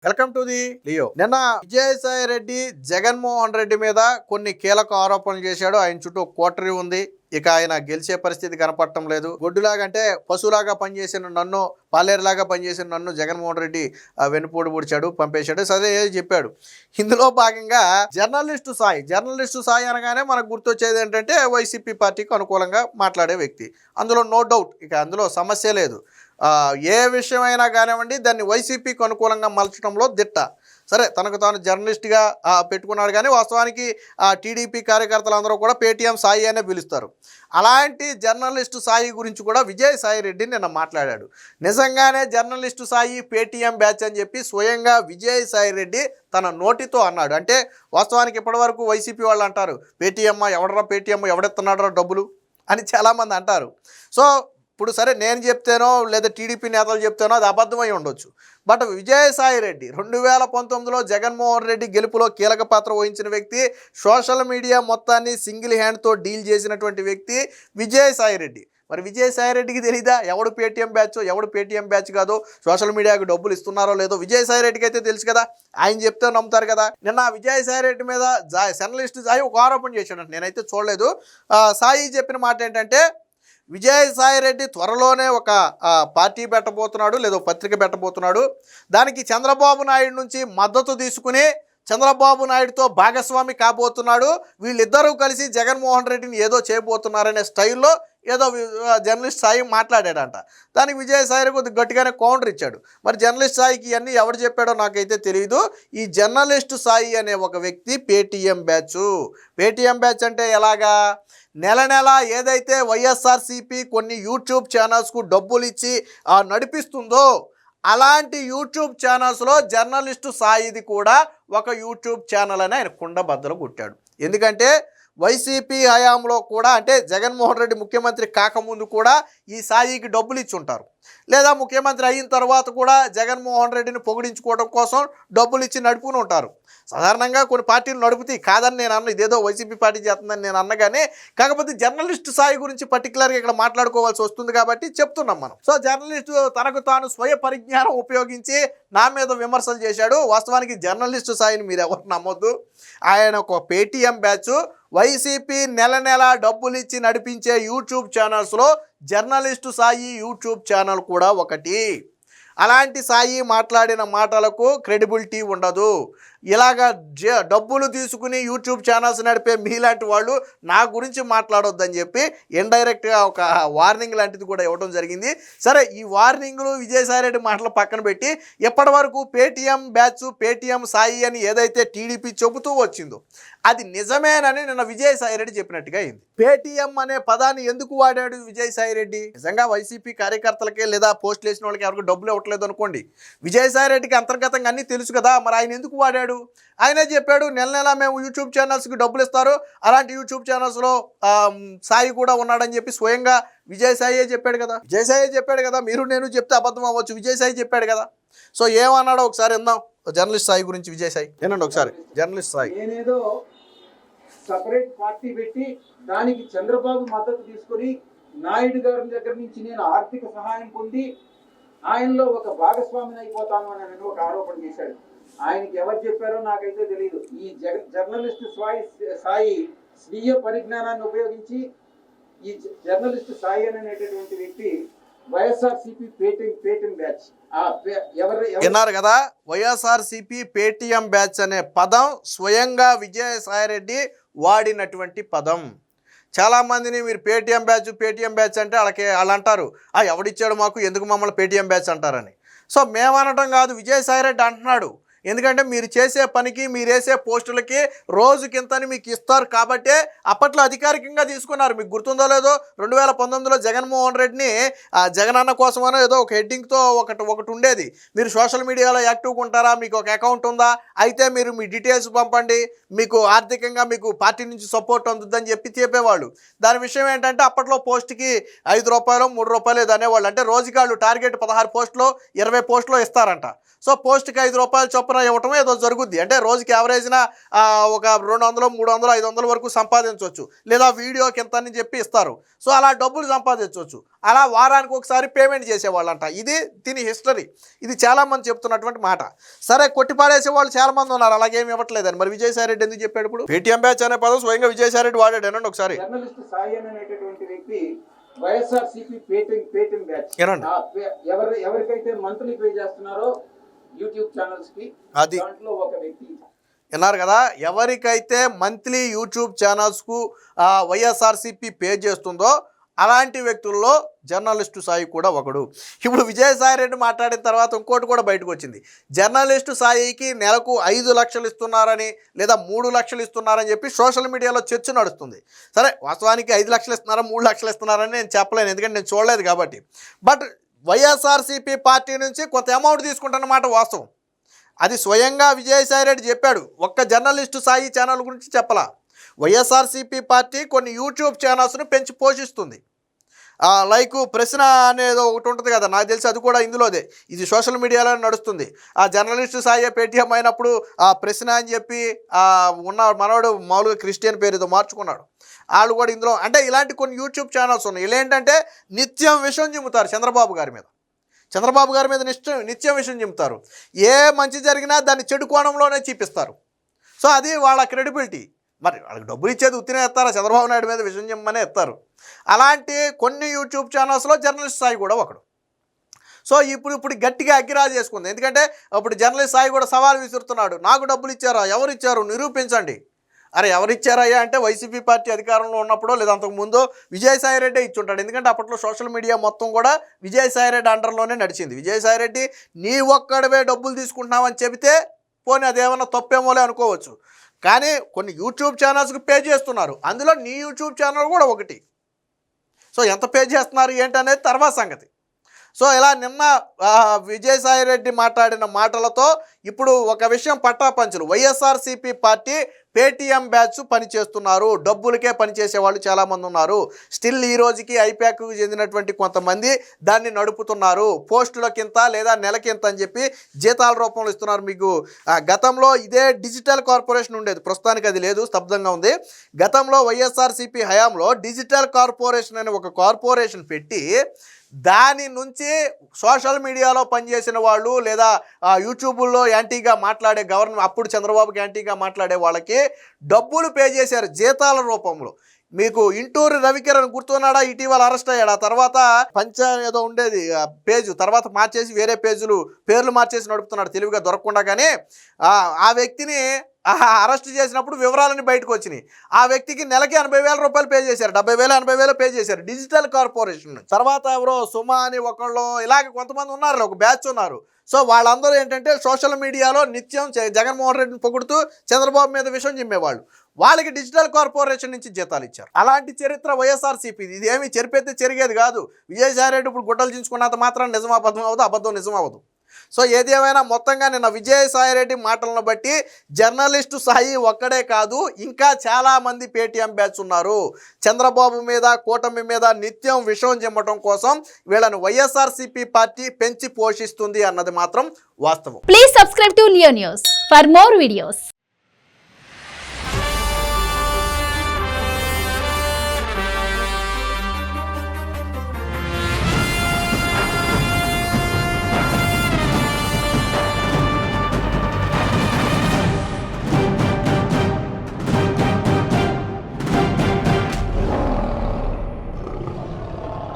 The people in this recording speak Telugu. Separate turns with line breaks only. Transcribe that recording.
Welcome to the Leo. నిన్న విజయసాయి రెడ్డి జగన్మోహన్ రెడ్డి మీద కొన్ని కీలక ఆరోపణలు చేశాడు. ఆయన చుట్టూ కోటరీ ఉంది. ఇక ఆయన గెలిచే పరిస్థితి కనపడటం లేదు. గొడ్డులాగా అంటే పశువులాగా పనిచేసిన నన్ను, పాలేరులాగా పనిచేసిన నన్ను జగన్మోహన్ రెడ్డి వెన్నుపోటు పొడిచాడు, పంపేశాడు. సరే చెప్పాడు. ఇందులో భాగంగా జర్నలిస్టు సాయి అనగానే మనకు గుర్తొచ్చేది ఏంటంటే వైసీపీ పార్టీకి అనుకూలంగా మాట్లాడే వ్యక్తి. అందులో నో డౌట్, ఇక అందులో సమస్య లేదు. ఏ విషయమైనా కానివ్వండి దాన్ని వైసీపీకి అనుకూలంగా మలచడంలో దిట్ట. సరే, తనకు తాను జర్నలిస్ట్గా పెట్టుకున్నాడు, కానీ వాస్తవానికి టీడీపీ కార్యకర్తలందరూ కూడా పేటీఎం సాయి అనే పిలుస్తారు. అలాంటి జర్నలిస్టు సాయి గురించి కూడా విజయసాయి రెడ్డి నిన్న మాట్లాడాడు. నిజంగానే జర్నలిస్టు సాయి పేటీఎం బ్యాచ్ అని చెప్పి స్వయంగా విజయసాయి రెడ్డి తన నోటితో అన్నాడు. అంటే వాస్తవానికి ఇప్పటివరకు వైసీపీ వాళ్ళు అంటారు, పేటీఎం ఎవడరా, పేటీఎం ఎవడెత్తున్నాడరా డబ్బులు అని చాలామంది అంటారు. సో ఇప్పుడు సరే, నేను చెప్తేనో లేదా టీడీపీ నేతలు చెప్తేనో అది అబద్ధమై ఉండొచ్చు. బట్ విజయసాయి రెడ్డి 2019లో జగన్మోహన్ రెడ్డి గెలుపులో కీలక పాత్ర వహించిన వ్యక్తి, సోషల్ మీడియా మొత్తాన్ని సింగిల్ హ్యాండ్తో డీల్ చేసినటువంటి వ్యక్తి విజయసాయి రెడ్డి. మరి విజయసాయి రెడ్డికి తెలీదా ఎవడు పేటీఎం బ్యాచ్, ఎవడు పేటీఎం బ్యాచ్ కాదో, సోషల్ మీడియాకు డబ్బులు ఇస్తున్నారో లేదో విజయసాయి రెడ్డికి అయితే తెలుసు కదా. ఆయన చెప్తే నమ్ముతారు కదా. నిన్న విజయసాయి రెడ్డి మీద జర్నలిస్ట్ సాయి ఒక ఆరోపణ చేశాడు. నేనైతే చూడలేదు. సాయి చెప్పిన మాట ఏంటంటే, విజయసాయి రెడ్డి త్వరలోనే ఒక పార్టీ పెట్టబోతున్నాడు, లేదా పత్రిక పెట్టబోతున్నాడు. దానికి చంద్రబాబు నాయుడు నుంచి మద్దతు తీసుకుని చంద్రబాబు నాయుడుతో భాగస్వామి కాబోతున్నాడు. వీళ్ళిద్దరూ కలిసి జగన్మోహన్ రెడ్డిని ఏదో చేయబోతున్నారనే స్టైల్లో ఏదో జర్నలిస్ట్ సాయి మాట్లాడాడంట. దానికి విజయసాయి కొద్దిగా గట్టిగానే కౌంటర్ ఇచ్చాడు. మరి జర్నలిస్ట్ సాయికి ఇవన్నీ ఎవరు చెప్పాడో నాకైతే తెలియదు. ఈ జర్నలిస్ట్ సాయి అనే ఒక వ్యక్తి పేటీఎం బ్యాచ్ అంటే ఎలాగా, నెల ఏదైతే వైఎస్ఆర్సీపీ కొన్ని యూట్యూబ్ ఛానల్స్కు డబ్బులు ఇచ్చి నడిపిస్తుందో అలాంటి యూట్యూబ్ ఛానల్స్లో జర్నలిస్టు సాయిది కూడా ఒక యూట్యూబ్ ఛానల్ అని ఆయన కుండ బద్దలు కొట్టాడు. ఎందుకంటే వైసీపీ హయాంలో కూడా, అంటే జగన్మోహన్ రెడ్డి ముఖ్యమంత్రి కాకముందు కూడా ఈ సాయికి డబ్బులు ఇచ్చి ఉంటారు, లేదా ముఖ్యమంత్రి అయిన తర్వాత కూడా జగన్మోహన్ రెడ్డిని పొగిడించుకోవడం కోసం డబ్బులు ఇచ్చి నడుపుకుని ఉంటారు. సాధారణంగా కొన్ని పార్టీలు నడుపుతాయి, కాదని నేను అన్న, ఇదేదో వైసీపీ పార్టీ చేస్తుందని నేను అన్నగానే. కాకపోతే జర్నలిస్టు సాయి గురించి పర్టికులర్గా ఇక్కడ మాట్లాడుకోవాల్సి వస్తుంది కాబట్టి చెప్తున్నాం మనం. సో జర్నలిస్టు తనకు తాను స్వయ పరిజ్ఞానం ఉపయోగించి నా మీద విమర్శలు చేశాడు. వాస్తవానికి జర్నలిస్టు సాయిని మీరు ఎవరు నమ్మొద్దు. ఆయన ఒక పేటీఎం బ్యాచ్. వైసీపీ నెల డబ్బులు ఇచ్చి నడిపించే యూట్యూబ్ ఛానల్స్లో జర్నలిస్టు సాయి యూట్యూబ్ ఛానల్ కూడా ఒకటి. అలాంటి సాయి మాట్లాడిన మాటలకు క్రెడిబిలిటీ ఉండదు. ఇలాగ డబ్బులు తీసుకుని యూట్యూబ్ ఛానల్స్ నడిపే మీలాంటి వాళ్ళు నా గురించి మాట్లాడొద్దని చెప్పి ఇండైరెక్ట్గా ఒక వార్నింగ్ లాంటిది కూడా ఇవ్వడం జరిగింది. సరే, ఈ వార్నింగ్లు విజయసాయి రెడ్డి మాటలు పక్కన పెట్టి, ఎప్పటి వరకు పేటీఎం బ్యాచ్, పేటీఎం సాయి అని ఏదైతే టీడీపీ చెబుతూ వచ్చిందో అది నిజమేనని నిన్న విజయసాయి రెడ్డి చెప్పినట్టుగా అయింది. పేటీఎం అనే పదాన్ని ఎందుకు వాడాడు విజయసాయి రెడ్డి? నిజంగా వైసీపీ కార్యకర్తలకే లేదా పోస్టులు వేసిన వాళ్ళకి ఎవరికి డబ్బులు ఇవ్వట్లేదు అనుకోండి, విజయసాయి రెడ్డికి అంతర్గతంగా అన్నీ తెలుసు కదా. మరి ఆయన ఎందుకు వాడాడు? ఆయనే చెప్పాడు, నెల మేము యూట్యూబ్ ఛానల్స్కి డబ్బులు ఇస్తారు, అలాంటి యూట్యూబ్ ఛానల్స్లో సాయి కూడా ఉన్నాడని చెప్పి స్వయంగా విజయసాయి చెప్పాడు కదా. మీరు నేను చెప్తే అబద్ధం అవ్వచ్చు, విజయసాయి చెప్పాడు కదా. సో ఏమన్నాడో ఒకసారి విందాం జర్నలిస్ట్ సాయి గురించి. విజయసాయి వినండి ఒకసారి. జర్నలిస్ట్ సాయి,
నేనేదో సపరేట్ పార్టీ పెట్టి దానికి చంద్రబాబు మద్దతు తీసుకొని నాయుడు గారి దగ్గర నుంచి నేను ఆర్థిక సహాయం పొంది ఆయనలో ఒక భాగస్వామిని అయిపోతాను అని ఒక ఆరోపణ చేశాడు. ఆయనకి ఎవరు చెప్పారో నాకైతే తెలియదు. ఈ జర్నలిస్టు సాయి స్వీయ పరిజ్ఞానాన్ని ఉపయోగించి ఈ జర్నలిస్టు సాయి అనేటటువంటి వ్యక్తి వైఎస్ఆర్సీపీ పేటీఎం బ్యాచ్.
విన్నారు కదా, వైఎస్ఆర్సీపీ పేటీఎం బ్యాచ్ అనే పదం స్వయంగా విజయసాయి రెడ్డి వాడినటువంటి పదం. చాలామందిని మీరు పేటీఎం బ్యాచ్ అంటే వాళ్ళు అంటారు, ఎవడిచ్చాడు మాకు, ఎందుకు మమ్మల్ని పేటీఎం బ్యాచ్ అంటారని. సో మేమనటం కాదు, విజయసాయి రెడ్డి అంటున్నాడు. ఎందుకంటే మీరు చేసే పనికి, మీరు వేసే పోస్టులకి రోజుకింతని మీకు ఇస్తారు కాబట్టే అప్పట్లో అధికారికంగా తీసుకున్నారు. మీకు గుర్తుందో లేదో, 2019లో జగన్మోహన్ రెడ్డిని జగనన్న కోసమనో ఏదో ఒక హెడ్డింగ్తో ఒకటి ఉండేది. మీరు సోషల్ మీడియాలో యాక్టివ్గా ఉంటారా, మీకు ఒక అకౌంట్ ఉందా, అయితే మీరు మీ డీటెయిల్స్ పంపండి, మీకు ఆర్థికంగా మీకు పార్టీ నుంచి సపోర్ట్ అందుద్దని చెప్పేవాళ్ళు. దాని విషయం ఏంటంటే అప్పట్లో పోస్ట్కి 5 రూపాయలు 3 రూపాయలు ఏదో అనేవాళ్ళు. అంటే రోజుకి వాళ్ళు టార్గెట్ 16 పోస్టులో 20 పోస్టులో ఇస్తారంట. సో పోస్ట్కి 5 రూపాయలు చొప్పున ఆఫర్ ఇవ్వటం ఏదో జరుగుద్ది. అంటే రోజుకి యావరేజ్న ఒక 200, 300, 500 వరకు సంపాదించవచ్చు, లేదా వీడియోకి ఎంత అని చెప్పి ఇస్తారు. సో అలా డబ్బులు సంపాదించవచ్చు. అలా వారానికి ఒకసారి పేమెంట్ చేసేవాళ్ళంట. ఇది దీని హిస్టరీ. ఇది చాలామంది చెప్తున్నటువంటి మాట. సరే, కొట్టిపాడేసే వాళ్ళు చాలామంది ఉన్నారు, అలాగేమి ఇవ్వట్లేదని. మరి విజయసాయి రెడ్డి ఎందుకు చెప్పాడు? ఇప్పుడు పేటీఎం బ్యాచ్ అనే పదం స్వయంగా విజయసాయి రెడ్డి వాడాడు. అనండి ఒకసారి.
జర్నలిస్ట్ సాయి అనేటటువంటి వ్యక్తి వైఎస్ఆర్సీపీ పేటిఎం బ్యాచ్ ఎవరికైతే మంత్లీ పే చేస్తున్నారో యూట్యూబ్ ఛానల్స్ కి, దాంట్లో ఒక వ్యక్తి.
విన్నారు కదా, ఎవరికైతే మంత్లీ యూట్యూబ్ ఛానల్స్కు వైఎస్ఆర్సీపీ పే చేస్తుందో అలాంటి వ్యక్తుల్లో జర్నలిస్టు సాయి కూడా ఒకడు. ఇప్పుడు విజయసాయి రెడ్డి మాట్లాడిన తర్వాత ఇంకోటి కూడా బయటకు వచ్చింది. జర్నలిస్టు సాయికి నెలకు 5 లక్షలు ఇస్తున్నారని, లేదా 3 లక్షలు ఇస్తున్నారని చెప్పి సోషల్ మీడియాలో చర్చ నడుస్తుంది. సరే, వాస్తవానికి 5 లక్షలు ఇస్తున్నారా 3 లక్షలు ఇస్తున్నారని నేను చెప్పలేను, ఎందుకంటే నేను చూడలేదు కాబట్టి. బట్ వైఎస్ఆర్సీపీ పార్టీ నుంచి కొంత అమౌంట్ తీసుకుంటున్నమాట వాస్తవం. అది స్వయంగా విజయసాయి రెడ్డి చెప్పాడు. ఒక్క జర్నలిస్టు సాయి ఛానల్ గురించి చెప్పలా. వైఎస్ఆర్సీపీ పార్టీ కొన్ని యూట్యూబ్ ఛానల్స్ను పెంచి పోషిస్తుంది. లైక్ ప్రశ్న అనేది ఒకటి ఉంటుంది కదా, నాకు తెలిసి అది కూడా ఇందులోదే. ఇది సోషల్ మీడియాలో నడుస్తుంది. ఆ జర్నలిస్టు సాయి పేటీఎం అయినప్పుడు ఆ ప్రశ్న అని చెప్పి ఉన్న మనోడు మామూలుగా క్రిస్టియన్ పేరు ఏదో మార్చుకున్నాడు, వాళ్ళు కూడా ఇందులో. అంటే ఇలాంటి కొన్ని యూట్యూబ్ ఛానల్స్ ఉన్నాయి. ఇలా ఏంటంటే నిత్యం విషయం చిమ్ముతారు చంద్రబాబు గారి మీద. చంద్రబాబు గారి మీద నిత్యం విషయం చెబుతారు. ఏ మంచి జరిగినా దాన్ని చెడు కోణంలోనే చూపిస్తారు. సో అది వాళ్ళ క్రెడిబిలిటీ. మరి వాళ్ళకి డబ్బులు ఇచ్చేది ఉత్తినే ఎత్తారా? చంద్రబాబు నాయుడు మీద విషయం చెమ్మనే ఎత్తారు. అలాంటి కొన్ని యూట్యూబ్ ఛానల్స్లో జర్నలిస్ట్ సాయి కూడా ఒకడు. సో ఇప్పుడు గట్టిగా అగ్గిరాజు చేసుకుంది. ఎందుకంటే ఇప్పుడు జర్నలిస్ట్ సాయి కూడా సవాల్ విసురుతున్నాడు. నాకు డబ్బులు ఇచ్చారా? ఎవరు ఇచ్చారు? నిరూపించండి. అరే ఎవరు ఇచ్చారయ్యా అంటే వైసీపీ పార్టీ అధికారంలో ఉన్నప్పుడో లేదా అంతకుముందో విజయసాయి రెడ్డి ఇచ్చుంటాడు. ఎందుకంటే అప్పట్లో సోషల్ మీడియా మొత్తం కూడా విజయసాయి రెడ్డి అండర్లోనే నడిచింది. విజయసాయి రెడ్డి నీ ఒక్కడవే డబ్బులు తీసుకుంటున్నావని చెబితే పోనీ అదేమన్నా తప్పేమోలే అనుకోవచ్చు. కానీ కొన్ని యూట్యూబ్ ఛానల్స్కి పే చేస్తున్నారు, అందులో నీ యూట్యూబ్ ఛానల్ కూడా ఒకటి. సో ఎంత పే చేస్తున్నారు ఏంటనేది తర్వాత సంగతి. సో ఇలా నిన్న విజయసాయి రెడ్డి మాట్లాడిన మాటలతో ఇప్పుడు ఒక విషయం పట్టాపంచులు. వైఎస్ఆర్సీపీ పార్టీ పేటీఎం బ్యాచ్ పనిచేస్తున్నారు, డబ్బులకే పనిచేసే వాళ్ళు చాలామంది ఉన్నారు. స్టిల్ ఈ రోజుకి ఐప్యాక్కు చెందినటువంటి కొంతమంది దాన్ని నడుపుతున్నారు. పోస్టులకింత లేదా నెలకింత అని చెప్పి జీతాల రూపంలో ఇస్తున్నారు. మీకు గతంలో ఇదే డిజిటల్ కార్పొరేషన్ ఉండేది, ప్రస్తుతానికి అది లేదు, స్తబ్దంగా ఉంది. గతంలో వైఎస్ఆర్సీపీ హయాంలో డిజిటల్ కార్పొరేషన్ అనే ఒక కార్పొరేషన్ పెట్టి దాని నుంచి సోషల్ మీడియాలో పనిచేసిన వాళ్ళు లేదా యూట్యూబ్లో యాంటీగా మాట్లాడే గవర్నమెంట్, అప్పుడు చంద్రబాబుకి యాంటీగా మాట్లాడే వాళ్ళకి డబ్బులు పే చేశారు జీతాల రూపంలో. మీకు ఇంటూరి రవికిరణ్ గుర్తున్నాడా? ఇటీవల అరెస్ట్ అయ్యాడు. ఆ తర్వాత ఏదో ఉండేది పేజు, తర్వాత మార్చేసి వేరే పేర్లు మార్చేసి నడుపుతున్నాడు తెలివిగా దొరకకుండా. కానీ ఆ వ్యక్తిని అరెస్ట్ చేసినప్పుడు వివరాలన్నీ బయటకు వచ్చినాయి. ఆ వ్యక్తికి నెలకి 80,000 రూపాయలు పే చేశారు, 70,000 80,000 పే చేశారు డిజిటల్ కార్పొరేషన్. తర్వాత ఎవరో సుమా అని ఒకళ్ళు, ఇలాగ కొంతమంది ఉన్నారు, ఒక బ్యాచ్ ఉన్నారు. సో వాళ్ళందరూ ఏంటంటే సోషల్ మీడియాలో నిత్యం జగన్మోహన్ రెడ్డిని పొగుడుతూ చంద్రబాబు మీద విషయం చిమ్మేవాళ్ళు. వాళ్ళకి డిజిటల్ కార్పొరేషన్ నుంచి జీతాలు ఇచ్చారు. అలాంటి చరిత్ర వైఎస్ఆర్సీపీ. ఇది ఏమి చెరిపైతే చెరిగేది కాదు. విజయసాయి రెడ్డి ఇప్పుడు గుడ్డలు చించుకున్నంత మాత్రం నిజం అబద్ధం అవ్వదు, అబద్ధం నిజం అవ్వదు. సో ఏది ఏమైనా మొత్తంగా నిన్న విజయసాయి రెడ్డి మాటలను బట్టి జర్నలిస్టు సాయి ఒక్కడే కాదు, ఇంకా చాలామంది పేటీఎం బ్యాచ్ ఉన్నారు. చంద్రబాబు మీద కూటమి మీద నిత్యం విషం చిమ్మటం కోసం వీళ్ళని వైఎస్ఆర్సీపీ పార్టీ పెంచి పోషిస్తుంది అన్నది మాత్రం వాస్తవం.
Please subscribe to Leo news for more videos.